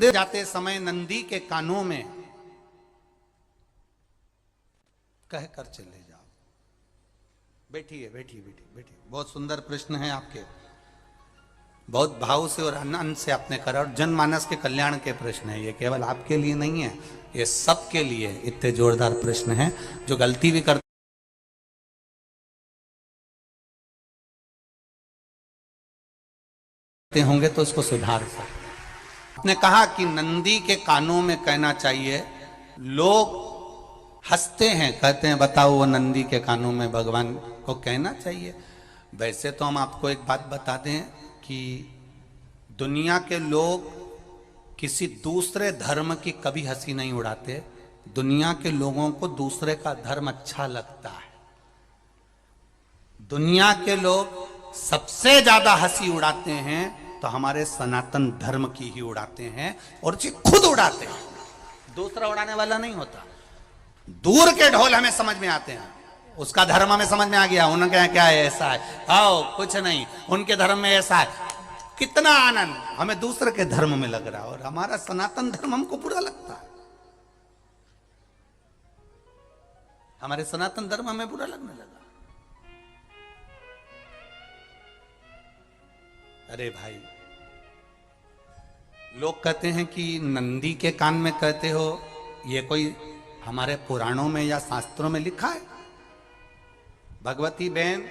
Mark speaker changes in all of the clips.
Speaker 1: जाते समय नंदी के कानों में कहकर चले जाओ। बैठिए बैठिए बैठिए बैठिए। बहुत सुंदर प्रश्न है आपके, बहुत भाव से और आनंद से आपने करा, और जनमानस के कल्याण के प्रश्न है ये, केवल आपके लिए नहीं है, ये सबके लिए इतने जोरदार प्रश्न है। जो गलती भी करते होंगे तो उसको सुधार सकते। आपने कहा कि नंदी के कानों में कहना चाहिए। लोग हंसते हैं, कहते हैं बताओ वो नंदी के कानों में भगवान को कहना चाहिए। वैसे तो हम आपको एक बात बता दें कि दुनिया के लोग किसी दूसरे धर्म की कभी हंसी नहीं उड़ाते। दुनिया के लोगों को दूसरे का धर्म अच्छा लगता है। दुनिया के लोग सबसे ज्यादा हंसी उड़ाते हैं तो हमारे सनातन धर्म की ही उड़ाते हैं, और जी खुद उड़ाते हैं, दूसरा उड़ाने वाला नहीं होता। दूर के ढोल हमें समझ में आते हैं, उसका धर्म हमें समझ में आ गया, उनके क्या है ऐसा है, आओ कुछ नहीं, उनके धर्म में ऐसा है। कितना आनंद हमें दूसरे के धर्म में लग रहा है, और हमारा सनातन धर्म हमको बुरा लगता है। हमारे सनातन धर्म हमें बुरा लगने लगा। अरे भाई, लोग कहते हैं कि नंदी के कान में कहते हो, ये कोई हमारे पुराणों में या शास्त्रों में लिखा है? भगवती बहन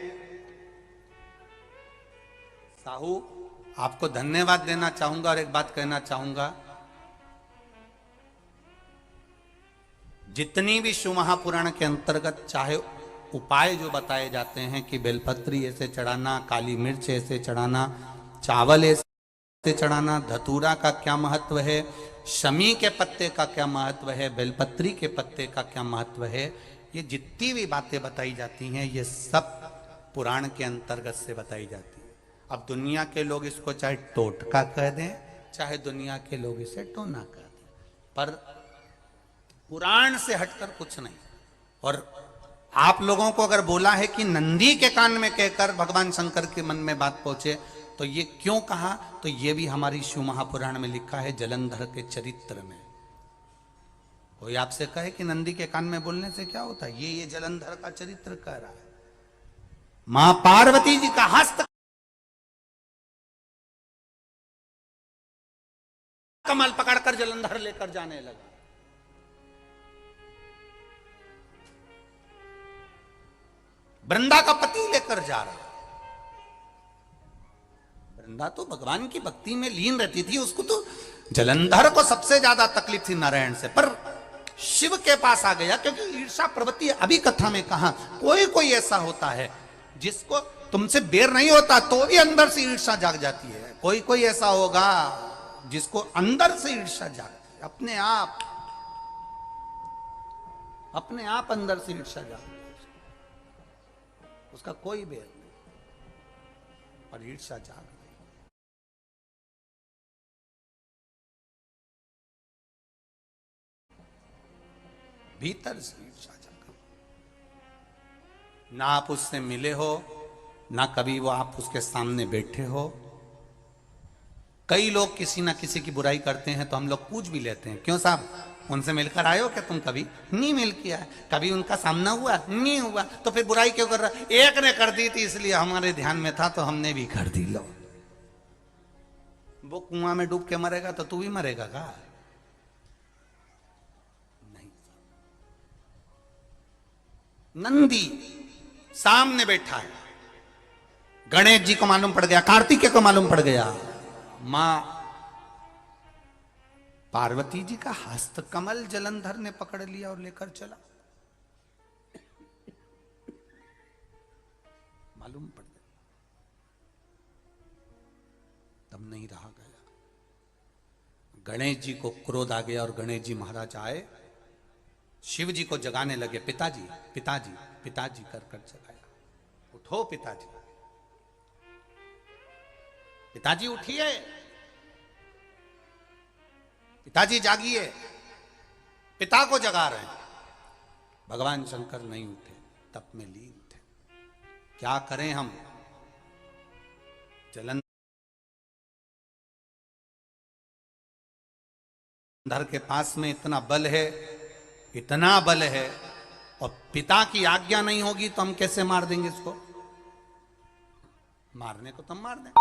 Speaker 1: साहू, आपको धन्यवाद देना चाहूंगा और एक बात कहना चाहूंगा। जितनी भी शिव महापुराण के अंतर्गत चाहे उपाय जो बताए जाते हैं कि बेलपत्री ऐसे चढ़ाना, काली मिर्च ऐसे चढ़ाना, चावल ऐसे चढ़ाना, धतूरा का क्या महत्व है, शमी के पत्ते का क्या महत्व है, बेलपत्री के पत्ते का क्या महत्व है, ये जितनी भी बातें बताई जाती हैं ये सब पुराण के अंतर्गत से बताई जाती है। अब दुनिया के लोग इसको चाहे टोटका कह दें, चाहे दुनिया के लोग इसे टोना कह दें, पर पुराण से हटकर कुछ नहीं। और आप लोगों को अगर बोला है कि नंदी के कान में कहकर भगवान शंकर के मन में बात पहुंचे, तो ये क्यों कहा, तो ये भी हमारी शिव महापुराण में लिखा है, जलंधर के चरित्र में। कोई आपसे कहे कि नंदी के कान में बोलने से क्या होता है, ये जलंधर का चरित्र कह रहा है। मां पार्वती जी का हस्त कमल पकड़कर जलंधर लेकर जाने लगा। वृंदा का पति लेकर जा रहा। वृंदा तो भगवान की भक्ति में लीन रहती थी, उसको तो जलंधर को सबसे ज्यादा तकलीफ थी नारायण से, पर शिव के पास आ गया, क्योंकि ईर्षा प्रवृत्ति अभी कथा में कहा, कोई कोई ऐसा होता है जिसको तुमसे बेर नहीं होता तो भी अंदर से ईर्षा जाग जाती है। कोई कोई ऐसा होगा जिसको अंदर से ईर्षा जागती है, अपने आप अंदर से ईर्षा जागती है, उसका कोई बेर नहीं, और ईर्षा जाग गई। भीतर से ईर्षा जागा। ना आप उससे मिले हो, ना कभी वो आप उसके सामने बैठे हो। कई लोग किसी ना किसी की बुराई करते हैं तो हम लोग पूछ भी लेते हैं, क्यों साहब उनसे मिलकर आए हो क्या तुम? कभी नहीं मिल किया है, कभी उनका सामना हुआ नहीं हुआ, तो फिर बुराई क्यों कर रहा? एक ने कर दी थी इसलिए हमारे ध्यान में था तो हमने भी कर दी। लो, वो कुआं में डूब के मरेगा तो तू भी मरेगा का? नहीं। नंदी सामने बैठा है, गणेश जी को मालूम पड़ गया, कार्तिकेय को मालूम पड़ गया, मां पार्वती जी का हस्त कमल जलंधर ने पकड़ लिया और लेकर चला। मालूम पड़ गया, तब नहीं रहा गया। गणेश जी को क्रोध आ गया और गणेश जी महाराज आए, शिव जी को जगाने लगे। पिताजी पिताजी पिताजी कर कर जगाया। उठो पिताजी, पिताजी उठिए, पिताजी जागिए। पिता को जगा रहे हैं। भगवान शंकर नहीं उठे, तप में लीन थे। क्या करें हम? जलन जलंधर के पास में इतना बल है, इतना बल है, और पिता की आज्ञा नहीं होगी तो हम कैसे मार देंगे इसको? मारने को तो हम मार दें।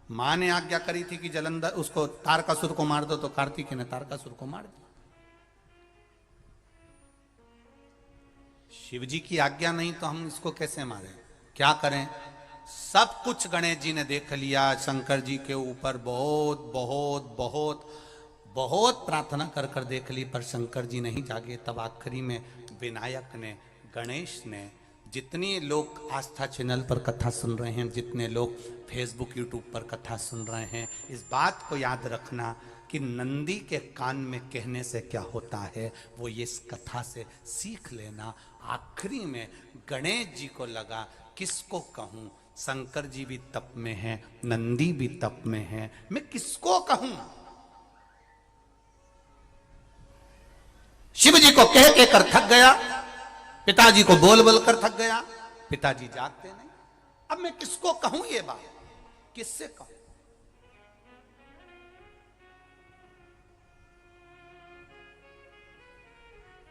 Speaker 1: मां ने आज्ञा करी थी कि जलंधर उसको तारकासुर को मार दो, तो कार्तिकेय ने तारकासुर को मार दिया। शिव जी की आज्ञा नहीं तो हम इसको कैसे मारें? क्या करें? सब कुछ गणेश जी ने देख लिया, शंकर जी के ऊपर बहुत बहुत बहुत बहुत प्रार्थना कर कर देख ली, पर शंकर जी नहीं जागे। तब आखिरी में विनायक ने, गणेश ने, जितने लोग आस्था चैनल पर कथा सुन रहे हैं, जितने लोग फेसबुक यूट्यूब पर कथा सुन रहे हैं, इस बात को याद रखना कि नंदी के कान में कहने से क्या होता है, वो ये इस कथा से सीख लेना। आखिरी में गणेश जी को लगा किसको कहूं, शंकर जी भी तप में हैं, नंदी भी तप में हैं, मैं किसको कहूं? शिव जी को कह के कर थक गया, पिताजी को बोल बोल कर थक गया, पिताजी जागते नहीं। अब मैं किसको कहूं ये बात, किससे कहूं?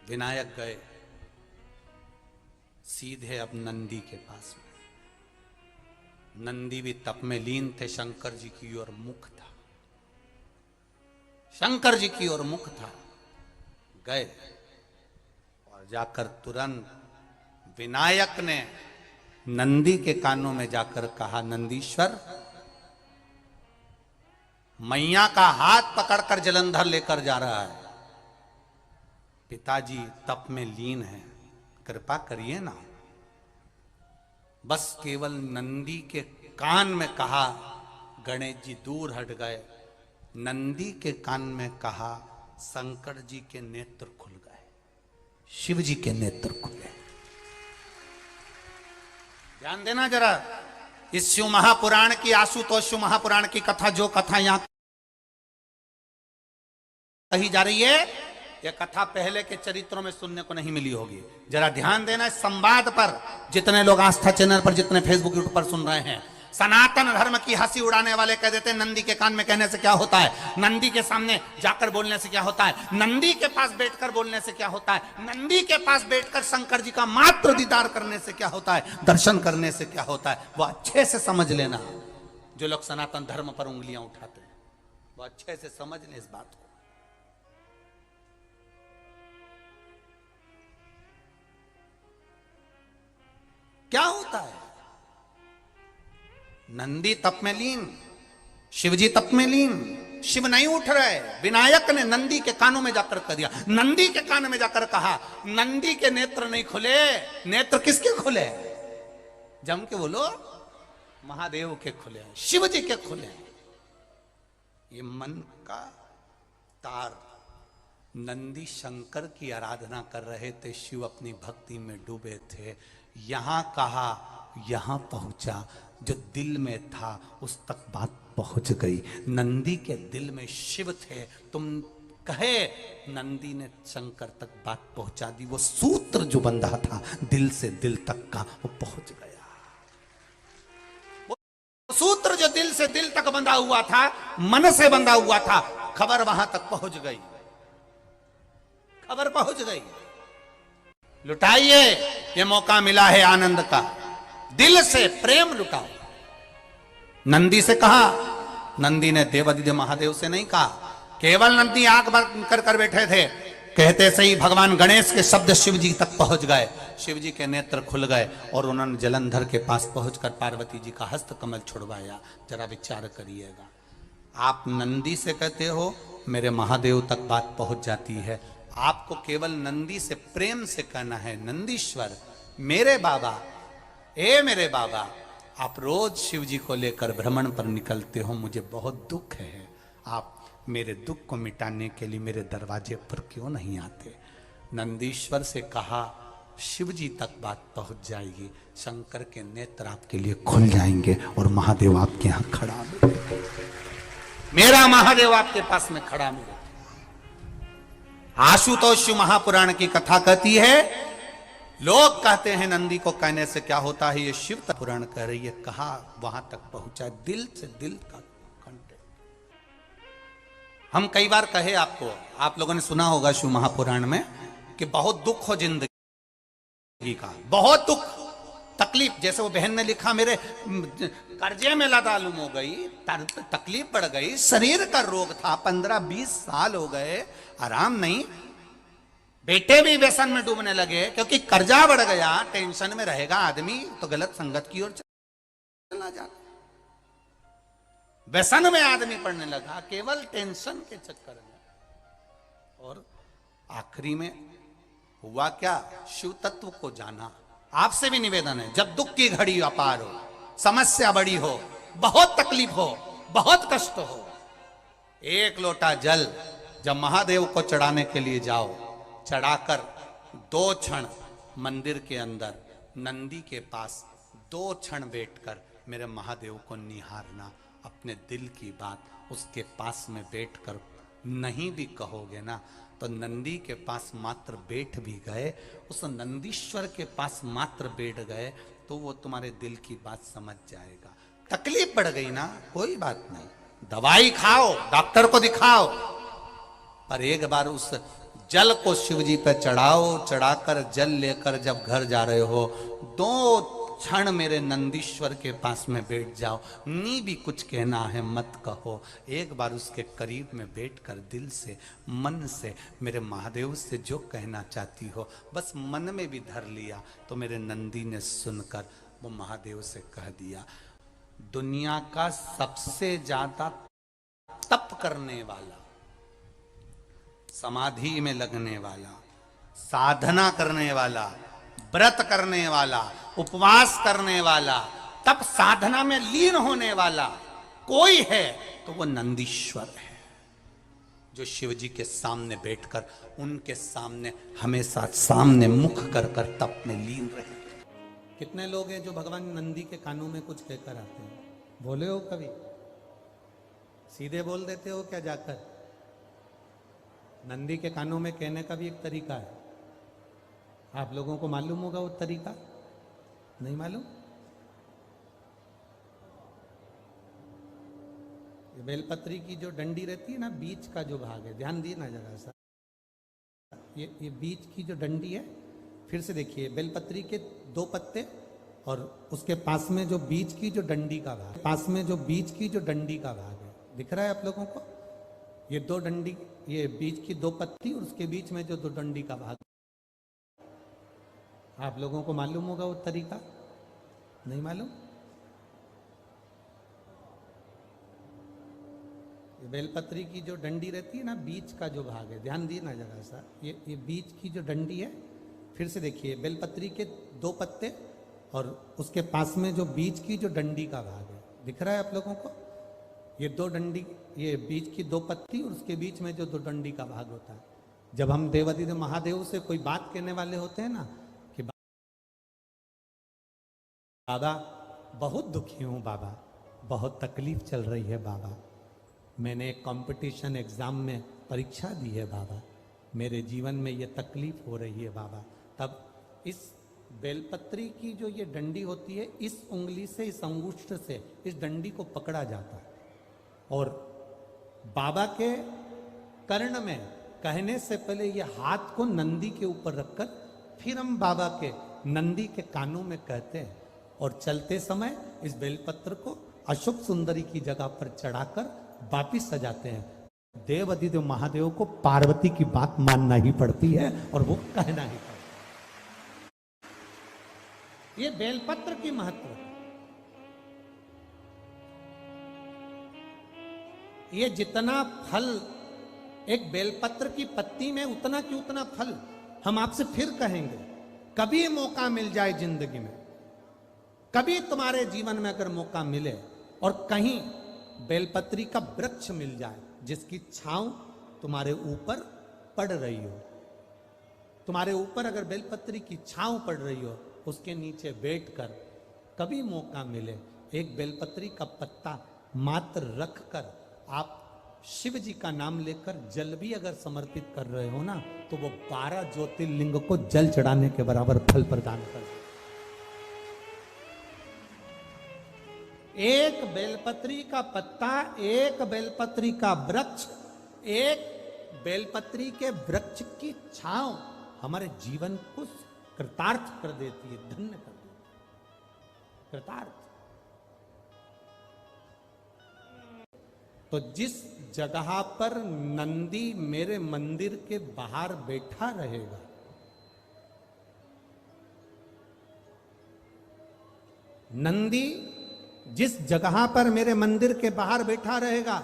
Speaker 1: विनायक गए सीधे अब नंदी के पास में। नंदी भी तप में लीन थे, शंकर जी की ओर मुख था, शंकर जी की ओर मुख था। गए और जाकर तुरंत विनायक ने नंदी के कानों में जाकर कहा, नंदीश्वर, मैया का हाथ पकड़कर जलंधर लेकर जा रहा है, पिताजी तप में लीन है, कृपा करिए ना। बस केवल नंदी के कान में कहा, गणेश जी दूर हट गए। नंदी के कान में कहा, शंकर जी के नेत्र खुल गए, शिव जी के नेत्र खुले। ध्यान देना जरा, इस शिव महापुराण की, आशुतोष शिव महापुराण की कथा, जो कथा यहां कही जा रही है, यह कथा पहले के चरित्रों में सुनने को नहीं मिली होगी। जरा ध्यान देना इस संवाद पर, जितने लोग आस्था चैनल पर, जितने फेसबुक यूट्यूब पर सुन रहे हैं। सनातन धर्म की हंसी उड़ाने वाले कह देते हैं नंदी के कान में कहने से क्या होता है, नंदी के सामने जाकर बोलने से क्या होता है, नंदी के पास बैठकर बोलने से क्या होता है, नंदी के पास बैठकर शंकर जी का मात्र दीदार करने से क्या होता है, दर्शन करने से क्या होता है। वो अच्छे से समझ लेना, जो लोग सनातन धर्म पर उंगलियां उठाते हैं, वो अच्छे से समझ लें इस बात को। क्या होता है? नंदी तप में लीन, शिवजी तप में लीन, शिव नहीं उठ रहे। विनायक ने नंदी के कानों में जाकर कह दिया, नंदी के कान में जाकर कहा, नंदी के नेत्र नहीं खुले। नेत्र किसके खुले? जम के बोलो, महादेव के खुले, शिव जी के खुले। ये मन का तार। नंदी शंकर की आराधना कर रहे थे, शिव अपनी भक्ति में डूबे थे। यहां कहा, यहां पहुंचा, जो दिल में था उस तक बात पहुंच गई। नंदी के दिल में शिव थे, तुम कहे, नंदी ने शंकर तक बात पहुंचा दी। वो सूत्र जो बंधा था दिल से दिल तक का, वो पहुंच गया। वो सूत्र जो दिल से दिल तक बंधा हुआ था, मन से बंधा हुआ था, खबर वहां तक पहुंच गई, खबर पहुंच गई। लुटाइए, ये मौका मिला है आनंद का, दिल से प्रेम लुटाओ। नंदी से कहा, नंदी ने देवादिदेव महादेव से नहीं कहा। केवल नंदी आंख बंद कर कर बैठे थे, कहते सही भगवान गणेश के शब्द शिव जी तक पहुंच गए। शिव जी के नेत्र खुल गए और उन्होंने जलंधर के पास पहुंचकर पार्वती जी का हस्त कमल छुड़वाया। जरा विचार करिएगा, आप नंदी से कहते हो मेरे महादेव तक बात पहुंच जाती है। आपको केवल नंदी से प्रेम से कहना है, नंदीश्वर मेरे बाबा, ए मेरे बाबा, आप रोज शिव जी को लेकर भ्रमण पर निकलते हो, मुझे बहुत दुख है, आप मेरे दुख को मिटाने के लिए मेरे दरवाजे पर क्यों नहीं आते? नंदीश्वर से कहा, शिव जी तक बात पहुंच जाएगी, शंकर के नेत्र आपके लिए खुल जाएंगे और महादेव आपके यहां खड़ा मिलेगा, मेरा महादेव आपके पास में खड़ा मिलेगा। आशुतोष महापुराण की कथा कहती है, लोग कहते हैं नंदी को कहने से क्या होता है, ये शिव पुराण कह रही है, कहा वहां तक पहुंचा, दिल से दिल का कांटेक्ट। हम कई बार कहे आपको, आप लोगों ने सुना होगा शिव महापुराण में कि बहुत दुख हो जिंदगी का, बहुत दुख तकलीफ। जैसे वो बहन ने लिखा, मेरे कर्जे में लदालुम हो गई, तकलीफ बढ़ गई, शरीर का रोग था, 15-20 साल हो गए, आराम नहीं, बेटे भी व्यसन में डूबने लगे क्योंकि कर्जा बढ़ गया। टेंशन में रहेगा आदमी तो गलत संगत की ओर चला जाता, व्यसन में आदमी पड़ने लगा केवल टेंशन के चक्कर में। और आखिरी में हुआ क्या, शिव तत्व को जाना। आपसे भी निवेदन है, जब दुख की घड़ी अपार हो, समस्या बड़ी हो, बहुत तकलीफ हो, बहुत कष्ट हो, एक लोटा जल जब महादेव को चढ़ाने के लिए जाओ, चढ़ाकर 2 क्षण मंदिर के अंदर नंदी के पास 2 क्षण बैठकर मेरे महादेव को निहारना। अपने दिल की बात उसके पास में बैठकर नहीं भी कहोगे ना, तो नंदी के पास मात्र बैठ भी गए, उस नंदीश्वर के पास मात्र बैठ गए, तो वो तुम्हारे दिल की बात समझ जाएगा। तकलीफ बढ़ गई ना, कोई बात नहीं, दवाई खाओ, डॉक्टर को दिखाओ, पर एक बार उस जल को शिव जी पे चढ़ाओ। चढ़ाकर जल लेकर जब घर जा रहे हो, 2 क्षण मेरे नंदीश्वर के पास में बैठ जाओ, नी भी कुछ कहना है मत कहो। एक बार उसके करीब में बैठकर दिल से, मन से मेरे महादेव से जो कहना चाहती हो, बस मन में भी धर लिया, तो मेरे नंदी ने सुनकर वो महादेव से कह दिया, दुनिया का सबसे ज्यादा तप करने वाला, समाधि में लगने वाला, साधना करने वाला, व्रत करने वाला, उपवास करने वाला, तप साधना में लीन होने वाला कोई है तो वो नंदीश्वर है, जो शिव जी के सामने बैठकर उनके सामने हमेशा सामने मुख कर कर तप में लीन रहे। कितने लोग हैं जो भगवान नंदी के कानों में कुछ कहकर आते हैं? बोले हो कभी? सीधे बोल देते हो क्या जाकर? नंदी के कानों में कहने का भी एक तरीका है, आप लोगों को मालूम होगा वो तरीका? नहीं मालूम? ये बेलपत्री की जो डंडी रहती है ना, बीच का जो भाग है, ध्यान दिए ना जरा सा, ये बीच की जो डंडी है, फिर से देखिए, बेलपत्री के 2 पत्ते और उसके पास में जो बीच की जो डंडी का भाग, पास में जो बीच की जो डंडी का भाग है, दिख रहा है आप लोगों को? ये 2 डंडी, ये बीच की 2 पत्ती और उसके बीच में जो 2 डंडी का भाग, आप लोगों को मालूम होगा वो तरीका? नहीं मालूम? ये बेलपत्री की जो डंडी रहती है ना, बीच का जो भाग है, ध्यान दिए ना जरा सा, ये बीच की जो डंडी है, फिर से देखिए, बेलपत्री के 2 पत्ते और उसके पास में जो बीच की जो डंडी का भाग है, दिख रहा है आप लोगों को? ये 2 डंडी, ये बीच की 2 पत्ती और उसके बीच में जो 2 डंडी का भाग होता है। जब हम देवाधिदेव महादेव से कोई बात कहने वाले होते हैं ना, कि बाबा बहुत दुखी हूँ, बाबा बहुत तकलीफ चल रही है, बाबा मैंने एक कंपटीशन एग्जाम में परीक्षा दी है, बाबा मेरे जीवन में ये तकलीफ हो रही है, बाबा, तब इस बेलपत्री की जो ये डंडी होती है, इस उंगली से, इस अंगुष्ठ से इस डंडी को पकड़ा जाता है और बाबा के कर्ण में कहने से पहले ये हाथ को नंदी के ऊपर रखकर फिर हम बाबा के नंदी के कानों में कहते हैं और चलते समय इस बेलपत्र को अशोक सुंदरी की जगह पर चढ़ाकर वापिस सजाते हैं। देव अधिदेव महादेव को पार्वती की बात मानना ही पड़ती है और वो कहना ही पड़ता है। ये बेलपत्र की महत्व है। ये जितना फल एक बेलपत्र की पत्ती में, उतना की उतना फल हम आपसे फिर कहेंगे। कभी मौका मिल जाए जिंदगी में, कभी तुम्हारे जीवन में अगर मौका मिले और कहीं बेलपत्री का वृक्ष मिल जाए जिसकी छांव तुम्हारे ऊपर पड़ रही हो, तुम्हारे ऊपर अगर बेलपत्री की छांव पड़ रही हो, उसके नीचे बैठकर कभी मौका मिले, एक बेलपत्री का पत्ता मात्र रखकर आप शिव जी का नाम लेकर जल भी अगर समर्पित कर रहे हो ना, तो वो 12 ज्योतिर्लिंग को जल चढ़ाने के बराबर फल प्रदान कर। एक बेलपत्री का पत्ता, एक बेलपत्री का वृक्ष एक बेलपत्री के वृक्ष की छांव हमारे जीवन को कृतार्थ कर देती है, धन्य कर देती है, कृतार्थ। तो जिस जगह पर नंदी मेरे मंदिर के बाहर बैठा रहेगा, नंदी जिस जगह पर मेरे मंदिर के बाहर बैठा रहेगा,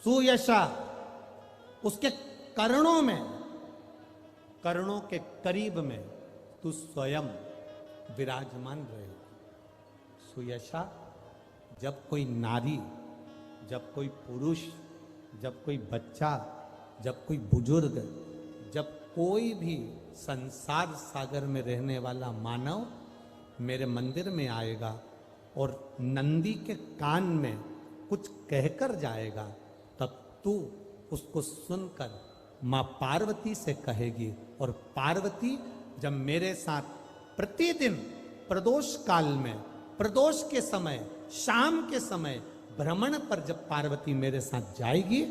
Speaker 1: सुयशा उसके कर्णों में, कर्णों के करीब में तू स्वयं विराजमान रहेगा। सुयशा, जब कोई नारी, जब कोई पुरुष, जब कोई बच्चा, जब कोई बुजुर्ग, जब कोई भी संसार सागर में रहने वाला मानव मेरे मंदिर में आएगा और नंदी के कान में कुछ कहकर जाएगा, तब तू उसको सुनकर मां पार्वती से कहेगी। और पार्वती जब मेरे साथ प्रतिदिन प्रदोष काल में, प्रदोष के समय, शाम के समय भ्रमण पर जब पार्वती मेरे साथ जाएगी,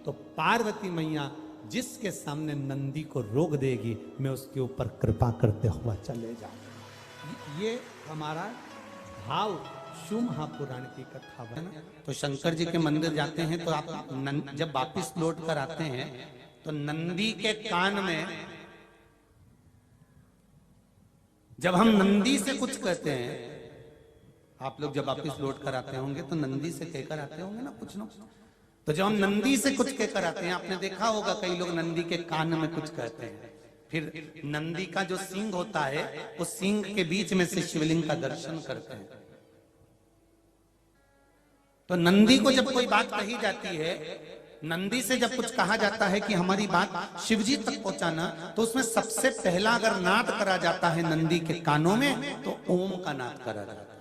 Speaker 1: तो पार्वती मैया जिसके सामने नंदी को रोक देगी, मैं उसके ऊपर कृपा करते हुआ चले जाऊंगा। ये हमारा भाव शिव महापुराण की कथा है। तो शंकर जी के मंदिर जाते हैं तो आप जब वापिस लौट कर आते हैं तो नंदी के कान में, जब हम नंदी से कुछ कहते हैं, आप लोग जब वापिस लौट कर आते होंगे तो नंदी से कहकर आते होंगे ना कुछ ना। तो जब हम नंदी से कुछ कहकर आते हैं, आपने देखा होगा कई लोग नंदी के कान में कुछ कहते हैं, फिर नंदी का जो सींग होता है उस सींग के बीच में से शिवलिंग का दर्शन करते हैं। तो नंदी को जब कोई बात कही जाती है, नंदी से जब कुछ कहा जाता है कि हमारी बात शिवजी तक पहुंचाना, तो उसमें सबसे पहला अगर नाद करा जाता है नंदी के कानों में, तो ओम का नाद करा जाता है।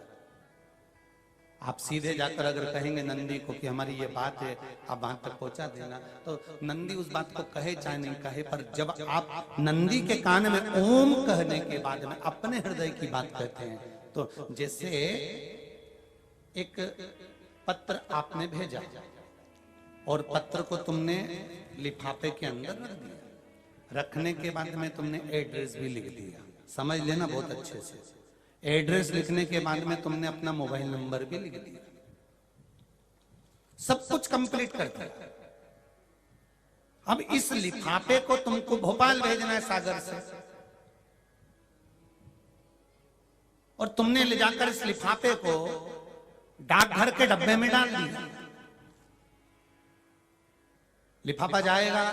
Speaker 1: आप सीधे जाकर अगर कहेंगे नंदी को कि हमारी ये बात है, आप वहां तक पहुंचा देना, तो नंदी उस बात को कहे चाहे नहीं कहे, पर जब आप नंदी के कान में ओम कहने के बाद में अपने हृदय की बात कहते हैं, तो जैसे एक पत्र आपने भेजा और पत्र को तुमने लिफाफे के अंदर रख दिया, रखने के बाद में तुमने एड्रेस भी लिख दिया, समझ लेना बहुत अच्छे से। एड्रेस लिखने के बाद में तुमने अपना मोबाइल नंबर भी लिख दिया, सब कुछ कंप्लीट कर दिया। अब इस लिफाफे को तुमको भोपाल भेजना है सागर से, और तुमने ले जाकर इस लिफाफे को डाकघर के डब्बे में डाल दिया। लिफाफा जाएगा,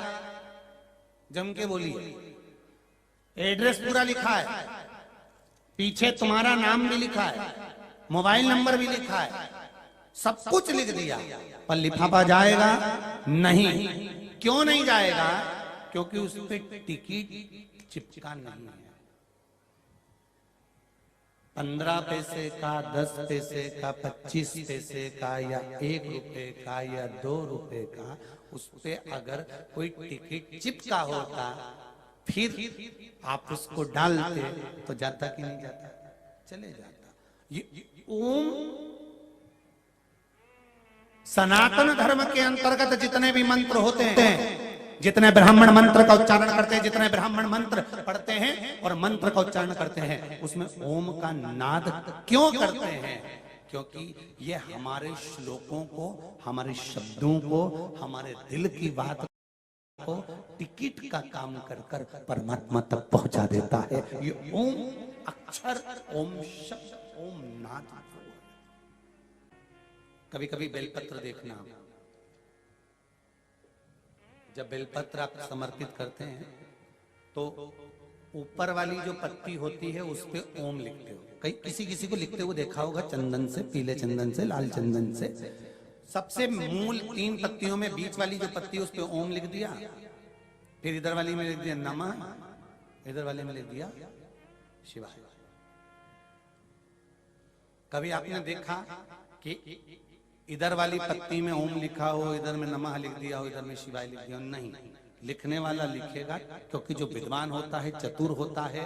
Speaker 1: जम के बोलिए, एड्रेस पूरा लिखा है, पीछे तुम्हारा नाम भी लिखा है, मोबाइल नंबर भी लिखा है, सब कुछ लिख दिया, पर लिफाफा जाएगा नहीं। क्यों नहीं जाएगा? क्योंकि उस पर टिकट चिपका नहीं है। 15 पैसे का, 10 पैसे का, 25 पैसे का, या 1 रुपए का, या 2 रुपए का, उस पे अगर कोई टिकट चिपका होता, फिर आप उसको डालते तो जाता कि नहीं जाता? चले जाता। ये ओम सनातन धर्म के अंतर्गत जितने भी मंत्र होते हैं, जितने ब्राह्मण मंत्र का उच्चारण करते हैं, जितने ब्राह्मण मंत्र पढ़ते हैं और मंत्र का उच्चारण करते हैं, उसमें ओम का नाद क्यों करते हैं? क्योंकि ये हमारे श्लोकों को, हमारे शब्दों को, हमारे दिल की बात को टिकट का काम कर कर परमात्मा तक पहुंचा देता है। ये ओम अक्षर, ओम शब्द, ओम नाद। कभी कभी बेलपत्र देखना, जब बेलपत्र आप समर्पित करते हैं तो ऊपर वाली जो पत्ती होती है उस पे ओम लिखते हो। कई किसी किसी को लिखते हुए देखा होगा, चंदन से, पीले चंदन से, लाल चंदन से। सबसे मूल 3 पत्तियों में बीच वाली जो पत्ती उस पे ओम लिख दिया, फिर इधर वाली में लिख दिया नमः, इधर वाले में लिख दिया शिवाय। कभी आपने देखा कि इधर वाली पत्ती में ओम लिखा हो, इधर में नमः लिख दिया हो, इधर में शिवाय लिख दिया हो? नहीं, लिखने वाला लिखेगा, क्योंकि जो विद्वान होता है, चतुर होता है,